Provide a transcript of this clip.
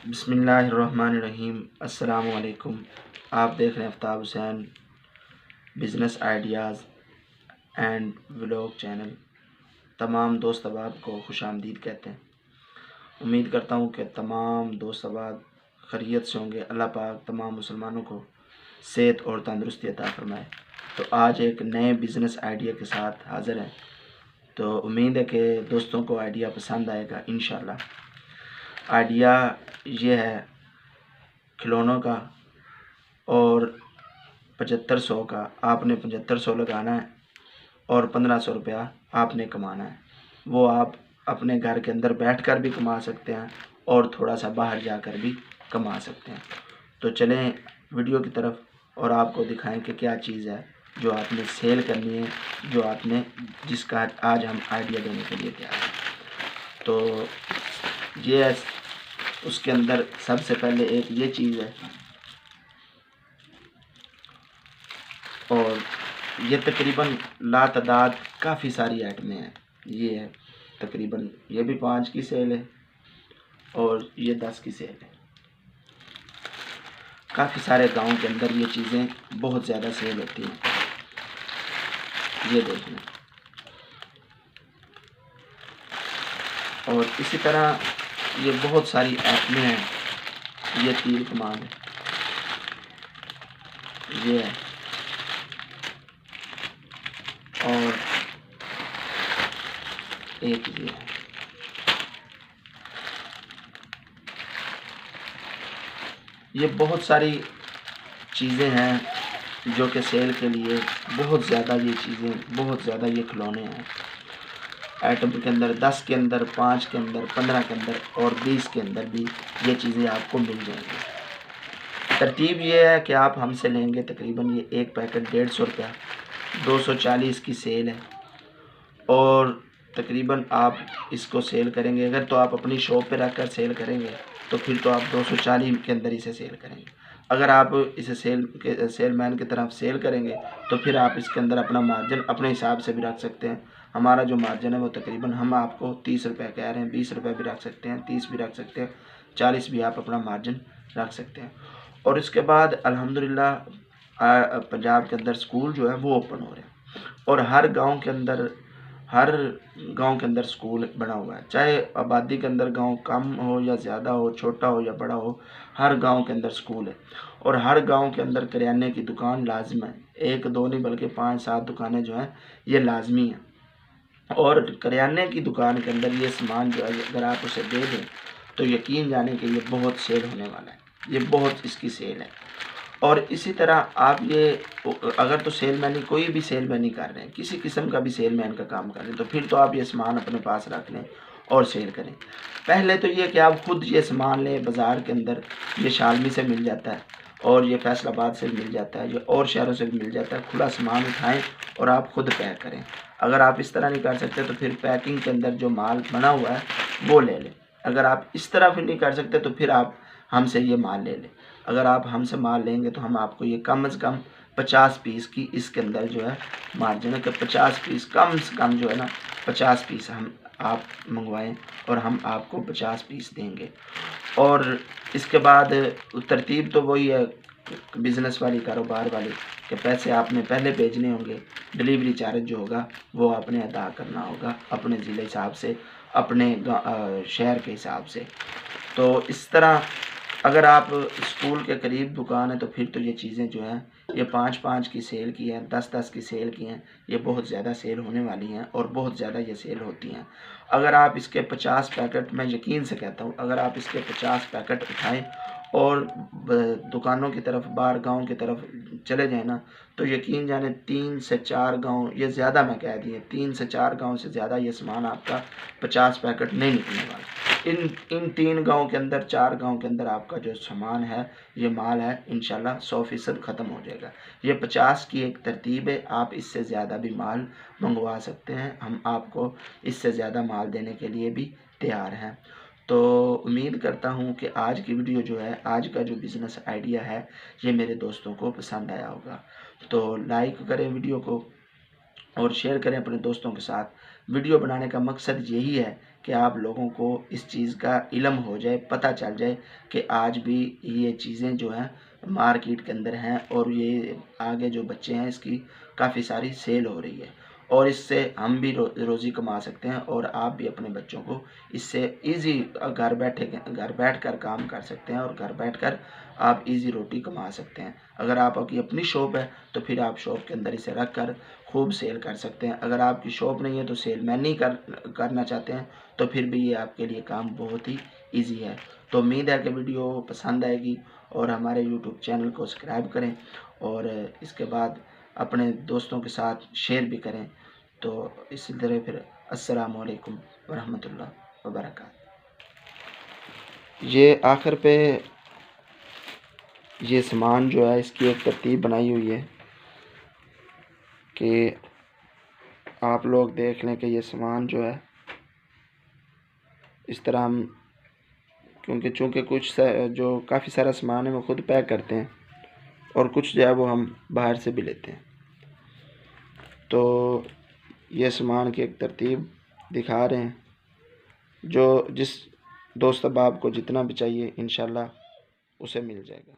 बिस्मिल्लाहिर्रहमानिर्रहीम। अस्सलाम वालेकुम। आप देख रहे हैं Aftab Hussain business ideas and vlog channel. तमाम दोस्त अहबाब को खुशामदीद कहते हैं। उम्मीद करता हूँ कि तमाम दोस्त अहबाब खैरियत से होंगे। अल्लाह पाक तमाम मुसलमानों को सेहत और तंदुरुस्ती अता फरमाए। तो आज एक नए बिज़नेस आइडिया के साथ हाज़िर हैं। तो उम्मीद है कि दोस्तों को आइडिया पसंद आएगा इंशाल्लाह। आइडिया ये है खिलौनों का और 7500 का। आपने 7500 लगाना है और 1500 रुपया आपने कमाना है। वो आप अपने घर के अंदर बैठकर भी कमा सकते हैं और थोड़ा सा बाहर जाकर भी कमा सकते हैं। तो चलें वीडियो की तरफ और आपको दिखाएं कि क्या चीज़ है जो आपने सेल करनी है, जो आपने जिसका आज हम आइडिया देने के लिए तैयार हैं। तो ये है, उसके अंदर सबसे पहले एक ये चीज़ है और ये तकरीबन लातादाद काफ़ी सारी आइटमें हैं। ये है तकरीबन, ये भी 5 की सेल है और ये 10 की सेल है। काफ़ी सारे गांव के अंदर ये चीज़ें बहुत ज़्यादा सेल होती हैं। ये देख लें। और इसी तरह ये बहुत सारी आइटमें हैं। ये तीर कमान है, ये है, और एक ये है। ये बहुत सारी चीज़ें हैं जो कि सेल के लिए बहुत ज़्यादा, ये चीज़ें बहुत ज़्यादा, ये खिलौने हैं। आइटम के अंदर 10 के अंदर, 5 के अंदर, 15 के अंदर और 20 के अंदर भी ये चीज़ें आपको मिल जाएंगी। तरतीब ये है कि आप हमसे लेंगे तकरीबन ये एक पैकेट 150 रुपया, 240 की सेल है। और तकरीबन आप इसको सेल करेंगे, अगर तो आप अपनी शॉप पे रख कर सेल करेंगे तो फिर तो आप 240 के अंदर इसे सेल करेंगे। अगर आप इसे सेलमैन की तरफ सेल करेंगे तो फिर आप इसके अंदर अपना मार्जिन अपने हिसाब से भी रख सकते हैं। हमारा जो मार्जिन है वो तकरीबन हम आपको 30 रुपये कह रहे हैं। 20 रुपये भी रख सकते हैं, 30 भी रख सकते हैं, 40 भी आप अपना मार्जिन रख सकते हैं। और इसके बाद अल्हम्दुलिल्लाह पंजाब के अंदर स्कूल जो है वो ओपन हो रहे हैं और हर गाँव के अंदर स्कूल बना हुआ है। चाहे आबादी के अंदर गांव कम हो या ज़्यादा हो, छोटा हो या बड़ा हो, हर गांव के अंदर स्कूल है। और हर गांव के अंदर करियाने की दुकान लाजम है। 1 2 नहीं बल्कि 5 7 दुकानें जो हैं ये लाजमी हैं। और करियाने की दुकान के अंदर ये सामान जो है अगर आप उसे दे दें तो यकीन जाने कि ये बहुत सेल होने वाला है। ये बहुत इसकी सेल है। और इसी तरह आप ये अगर तो सेलमैन ही, कोई भी सेलमैन ही कर रहे हैं, किसी किस्म का भी सेलमैन का काम कर रहे हैं, तो फिर तो आप ये सामान अपने पास रख लें और सेल करें। पहले तो ये कि आप खुद ये सामान लें। बाज़ार के अंदर ये शालमी से मिल जाता है और ये फैसलाबाद से मिल जाता है, ये और शहरों से भी मिल जाता है। खुला सामान उठाएं और आप खुद पैक करें। अगर आप इस तरह नहीं कर सकते तो फिर पैकिंग के अंदर जो माल बना हुआ है वो ले लें। अगर आप इस तरह फिर नहीं कर सकते तो फिर आप हमसे ये माल ले लें। अगर आप हमसे माल लेंगे तो हम आपको ये कम से कम 50 पीस की इसके अंदर जो है मार्जिन है कि 50 पीस कम से कम जो है ना 50 पीस हम आप मंगवाएं और हम आपको 50 पीस देंगे। और इसके बाद तरतीब तो वही है बिज़नेस वाली, कारोबार वाली, कि पैसे आपने पहले भेजने होंगे। डिलीवरी चार्ज जो होगा वो आपने अदा करना होगा अपने ज़िले हिसाब से, अपने शहर के हिसाब से। तो इस तरह अगर आप स्कूल के करीब दुकान है तो फिर तो ये चीज़ें जो हैं ये 5 5 की सेल की हैं, 10 10 की सेल की हैं। ये बहुत ज़्यादा सेल होने वाली हैं और बहुत ज़्यादा ये सेल होती हैं। अगर आप इसके 50 पैकेट, मैं यकीन से कहता हूँ, अगर आप इसके 50 पैकेट उठाएं और दुकानों की तरफ, बाहर गांव की तरफ चले जाएं ना, तो यकीन जाने 3 से 4 गांव, ये ज़्यादा मैं कह दिए, 3 से 4 गांव से ज़्यादा ये सामान आपका 50 पैकेट नहीं निकलने वाला। इन 3 गांव के अंदर, 4 गांव के अंदर आपका जो सामान है, ये माल है, इंशाल्लाह 100% ख़त्म हो जाएगा। ये 50 की एक तरतीब है। आप इससे ज़्यादा भी माल मंगवा सकते हैं। हम आपको इससे ज़्यादा माल देने के लिए भी तैयार हैं। तो उम्मीद करता हूँ कि आज की वीडियो जो है, आज का जो बिज़नेस आइडिया है, ये मेरे दोस्तों को पसंद आया होगा। तो लाइक करें वीडियो को और शेयर करें अपने दोस्तों के साथ वीडियो बनाने का मकसद यही है कि आप लोगों को इस चीज़ का इल्म हो जाए, पता चल जाए कि आज भी ये चीज़ें जो हैं मार्केट के अंदर हैं और ये आगे जो बच्चे हैं इसकी काफ़ी सारी सेल हो रही है और इससे हम भी रोज़ी कमा सकते हैं और आप भी अपने बच्चों को इससे ईज़ी घर बैठ कर काम कर सकते हैं और घर बैठकर आप ईज़ी रोटी कमा सकते हैं। अगर आपकी अपनी शॉप है तो फिर आप शॉप के अंदर इसे रख कर खूब सेल कर सकते हैं। अगर आपकी शॉप नहीं है तो सेल मैन नहीं करना चाहते हैं तो फिर भी ये आपके लिए काम बहुत ही ईज़ी है। तो उम्मीद है कि वीडियो पसंद आएगी और हमारे यूट्यूब चैनल को सब्सक्राइब करें और इसके बाद अपने दोस्तों के साथ शेयर भी करें। तो इसी तरह फिर अस्सलाम वालेकुम वरहमतुल्लाह वबरकातुहू। ये आखिर पे ये सामान जो है इसकी एक तरतीब बनाई हुई है कि आप लोग देख लें कि ये सामान जो है इस तरह हम क्योंकि चूँकि कुछ जो काफ़ी सारा सामान है वो ख़ुद पैक करते हैं और कुछ जो है वो हम बाहर से भी लेते हैं। तो ये सामान की एक तरतीब दिखा रहे हैं, जो जिस दोस्त अहबाब को जितना भी चाहिए इंशाल्लाह उसे मिल जाएगा।